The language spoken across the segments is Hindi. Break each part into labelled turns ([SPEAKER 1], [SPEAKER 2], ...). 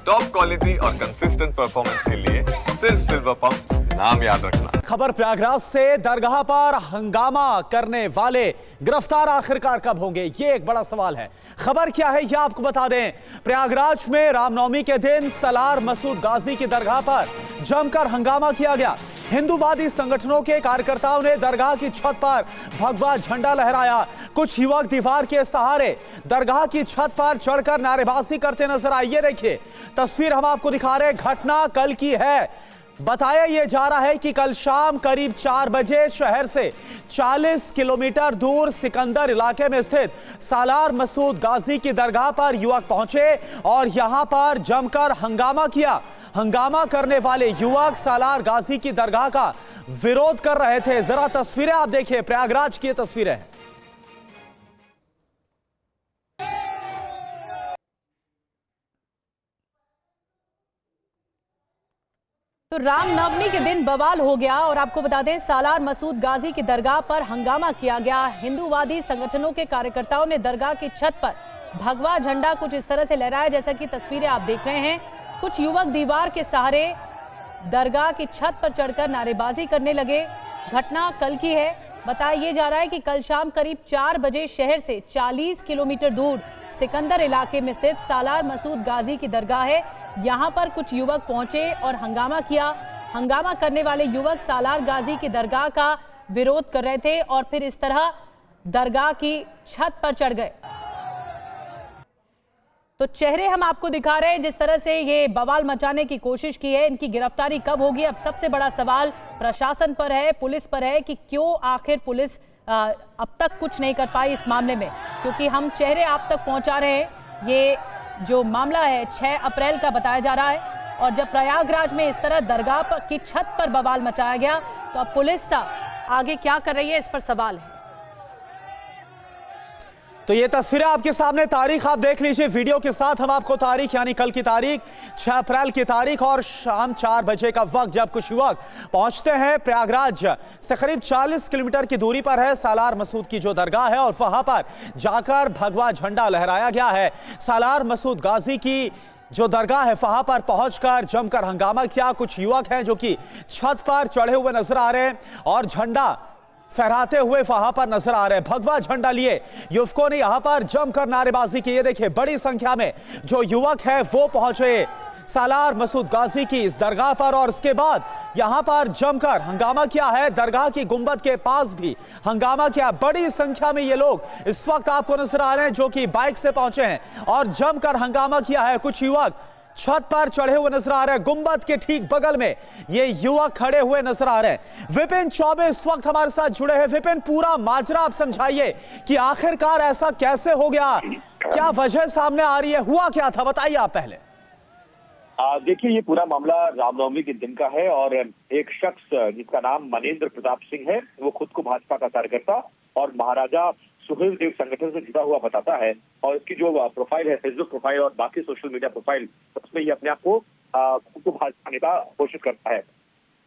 [SPEAKER 1] टॉप क्वालिटी और कंसिस्टेंट परफॉर्मेंस के लिए सिर्फ सिल्वर पंप नाम याद रखना।
[SPEAKER 2] खबर प्रयागराज से, दरगाह पर हंगामा करने वाले गिरफ्तार आखिरकार कब होंगे, ये एक बड़ा सवाल है। खबर क्या है ये आपको बता दें। प्रयागराज में रामनवमी के दिन सालार मसूद गाजी की दरगाह पर जमकर हंगामा किया गया। हिंदूवादी संगठनों के कार्यकर्ताओं ने दरगाह की छत पर भगवा झंडा लहराया। कुछ युवक दीवार के सहारे दरगाह की छत पर चढ़कर नारेबाजी करते नजर आए। ये देखिए तस्वीर हम आपको दिखा रहे हैं, घटना कल की है। बताया यह जा रहा है कि कल शाम करीब 4 बजे शहर से 40 किलोमीटर दूर सिकंदर इलाके में स्थित सालार मसूद गाजी की दरगाह पर युवक पहुंचे और यहां पर जमकर हंगामा किया। हंगामा करने वाले युवक सालार गाजी की दरगाह का विरोध कर रहे थे। जरा तस्वीरें आप देखिए, प्रयागराज की तस्वीरें।
[SPEAKER 3] तो रामनवमी के दिन बवाल हो गया और आपको बता दें सालार मसूद गाजी की दरगाह पर हंगामा किया गया। हिंदूवादी संगठनों के कार्यकर्ताओं ने दरगाह की छत पर भगवा झंडा कुछ इस तरह से लहराया, जैसा कि तस्वीरें आप देख रहे हैं। कुछ युवक दीवार के सहारे दरगाह की छत पर चढ़कर नारेबाजी करने लगे। घटना कल की है। बताया ये जा रहा है कि कल शाम करीब 4 बजे शहर से 40 किलोमीटर दूर सिकंदर इलाके में स्थित सालार मसूद गाजी की दरगाह है। यहाँ पर कुछ युवक पहुंचे और हंगामा किया। हंगामा करने वाले युवक सालार गाजी की दरगाह का विरोध कर रहे थे और फिर इस तरह दरगाह की छत पर चढ़ गए। तो चेहरे हम आपको दिखा रहे हैं जिस तरह से ये बवाल मचाने की कोशिश की है। इनकी गिरफ्तारी कब होगी, अब सबसे बड़ा सवाल प्रशासन पर है, पुलिस पर है कि क्यों आखिर पुलिस अब तक कुछ नहीं कर पाई इस मामले में, क्योंकि हम चेहरे आप तक पहुंचा रहे हैं। ये जो मामला है 6 अप्रैल का बताया जा रहा है और जब प्रयागराज में इस तरह दरगाह की छत पर बवाल मचाया गया तो अब पुलिस आगे क्या कर रही है इस पर सवाल है।
[SPEAKER 2] तो ये तस्वीरें आपके सामने, तारीख आप देख लीजिए वीडियो के साथ। हम आपको तारीख यानी कल की तारीख 6 अप्रैल की तारीख और शाम 4 बजे का वक्त जब कुछ युवक पहुंचते हैं। प्रयागराज से करीब 40 किलोमीटर की दूरी पर है सालार मसूद की जो दरगाह है और वहां पर जाकर भगवा झंडा लहराया गया है। सालार मसूद गाजी की जो दरगाह है वहां पर पहुंचकर जमकर हंगामा किया। कुछ युवक हैं जो कि छत पर चढ़े हुए नजर आ रहे हैं और झंडा फहराते हुए वहां पर नजर आ रहे हैं। भगवा झंडा लिए युवकों ने यहां पर जमकर नारेबाजी की। ये देखिए बड़ी संख्या में जो युवक है वो पहुंचे सालार मसूद गाजी की इस दरगाह पर और उसके बाद यहां पर जमकर हंगामा किया है। दरगाह की गुंबद के पास भी हंगामा किया। बड़ी संख्या में ये लोग इस वक्त आपको नजर आ रहे हैं जो कि बाइक से पहुंचे हैं और जमकर हंगामा किया है। कुछ युवक छत पर चढ़े हुए नजर आ रहे हैं। गुंबद के ठीक बगल में ये युवक खड़े हुए नजर आ रहे हैं। विपिन चौबे इस वक्त हमारे साथ जुड़े हैं। विपिन, पूरा माजरा आप समझाइए कि आखिरकार ऐसा कैसे हो गया, क्या वजह सामने आ रही है, हुआ क्या था, बताइए आप पहले।
[SPEAKER 4] देखिए ये पूरा मामला रामनवमी के दिन का है और एक शख्स जिसका नाम मनेंद्र प्रताप सिंह है, वो खुद को भाजपा का कार्यकर्ता और महाराजा सुहेल देव संगठन से जुड़ा हुआ बताता है और इसकी जो प्रोफाइल है, फेसबुक प्रोफाइल और बाकी सोशल मीडिया प्रोफाइल, उसमें ये अपने आप को खुद को भाजपा नेता घोषित करता है।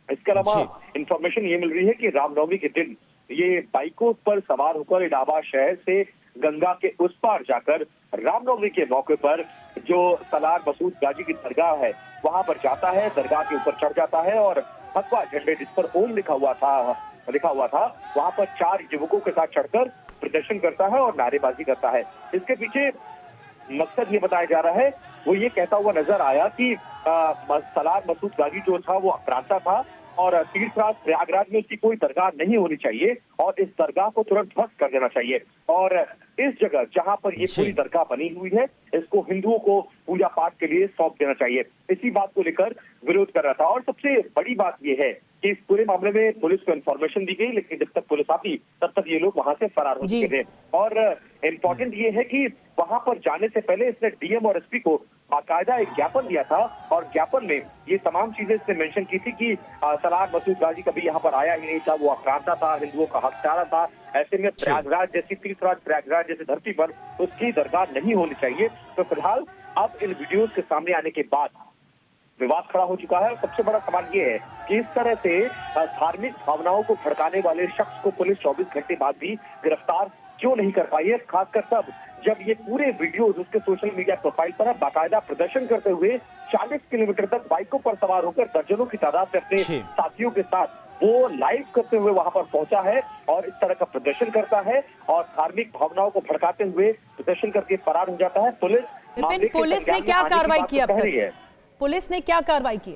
[SPEAKER 4] इसके अलावा इंफॉर्मेशन ये मिल रही है कि रामनवमी के दिन ये बाइकों पर सवार होकर इलाहाबाद शहर से गंगा के उस पार जाकर रामनवमी के मौके पर जो सालार मसूद गाजी की दरगाह है वहां पर जाता है, दरगाह के ऊपर चढ़ जाता है और भगवा झंडे जिस पर ओम लिखा हुआ था वहां पर 4 युवकों के साथ चढ़कर प्रदर्शन करता है और नारेबाजी करता है। इसके पीछे मकसद ये बताया जा रहा है, वो ये कहता हुआ नजर आया कि सालार मसूद गाजी जो था वो आक्रांता था और तीर्थराज प्रयागराज में उसकी कोई दरगाह नहीं होनी चाहिए और इस दरगाह को तुरंत ध्वस्त कर देना चाहिए और इस जगह जहां पर ये पूरी दरगाह बनी हुई है इसको हिंदुओं को पूजा पाठ के लिए सौंप देना चाहिए। इसी बात को लेकर विरोध कर रहा था और सबसे बड़ी बात ये है कि इस पूरे मामले में पुलिस को इन्फॉर्मेशन दी गई, लेकिन जब तक पुलिस आती तब तक ये लोग वहां से फरार हो चुके थे। और इम्पोर्टेंट ये है कि वहां पर जाने से पहले इसने डीएम और एसपी को बाकायदा एक ज्ञापन दिया था और ज्ञापन में ये तमाम चीजें इसने मेंशन की थी कि सालार मसूद गाजी कभी यहाँ पर आया ही नहीं था, वो आक्रांता था, हिंदुओं का हकदार था। ऐसे में प्रयागराज जैसी तीर्थराज प्रयागराज जैसी धरती पर उसकी दरगाह नहीं होनी चाहिए। तो फिलहाल अब इन वीडियोस के सामने आने के बाद विवाद खड़ा हो चुका है। सबसे बड़ा सवाल ये है कि इस तरह से धार्मिक भावनाओं को भड़काने वाले शख्स को पुलिस 24 घंटे बाद भी गिरफ्तार क्यों नहीं कर पाई है, खासकर तब जब ये पूरे वीडियोज उसके सोशल मीडिया प्रोफाइल पर है, बाकायदा प्रदर्शन करते हुए 40 किलोमीटर तक बाइकों पर सवार होकर दर्जनों की तादाद में अपने
[SPEAKER 2] जी।
[SPEAKER 4] साथियों के साथ वो लाइव करते हुए वहां पर पहुंचा है और इस तरह का प्रदर्शन करता है और धार्मिक भावनाओं को भड़काते हुए प्रदर्शन करके फरार हो जाता है।
[SPEAKER 3] विपिन, पुलिस ने क्या कार्रवाई की अब तक? पुलिस ने क्या कार्रवाई की?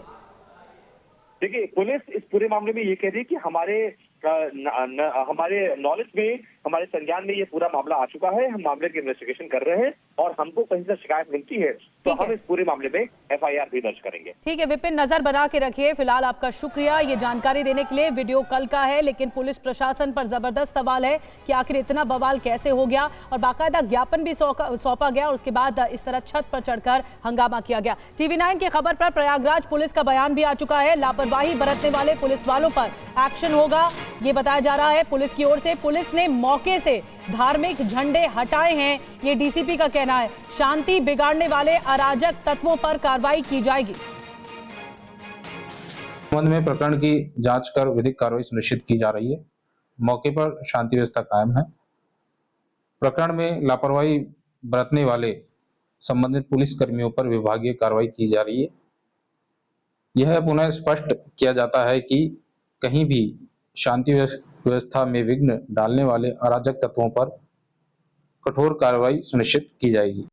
[SPEAKER 4] देखिए, पुलिस इस पूरे मामले में ये कह रही है कि हमारे नॉलेज में, हमारे संज्ञान में ये पूरा मामला आ चुका है, हम मामले की इन्वेस्टिगेशन कर रहे हैं और हमको कहीं से शिकायत मिलती है तो हम इस पूरे मामले में FIR भी दर्ज करेंगे।
[SPEAKER 3] ठीक है विपिन, नजर बना के रखिए। फिलहाल आपका शुक्रिया ये जानकारी देने के लिए। वीडियो कल का है, लेकिन पुलिस प्रशासन पर जबरदस्त सवाल है कि आखिर इतना बवाल कैसे हो गया, और बाकायदा ज्ञापन भी सौंपा गया और उसके बाद इस तरह छत पर चढ़कर हंगामा किया गया। TV9 की खबर पर प्रयागराज पुलिस का बयान भी आ चुका है। लापरवाही बरतने वाले पुलिस वालों पर एक्शन होगा, ये बताया जा रहा है पुलिस की ओर से। पुलिस ने मौके से धार्मिक झंडे हटाए हैं, ये DCP का कहना है। शांति बिगाड़ने वाले अराजक तत्वों पर कार्रवाई की जाएगी।
[SPEAKER 5] संबंध में प्रकरण की जांच कर विधिक कार्रवाई सुनिश्चित की जा रही है। मौके पर शांति व्यवस्था कायम है। प्रकरण में लापरवाही बरतने वाले संबंधित पुलिस कर्मियों पर विभागीय कार्रवाई की जा रही है। यह पुनः स्पष्ट किया जाता है कि कहीं भी शांति व्यवस्था में विघ्न डालने वाले अराजक तत्वों पर कठोर कार्रवाई सुनिश्चित की जाएगी।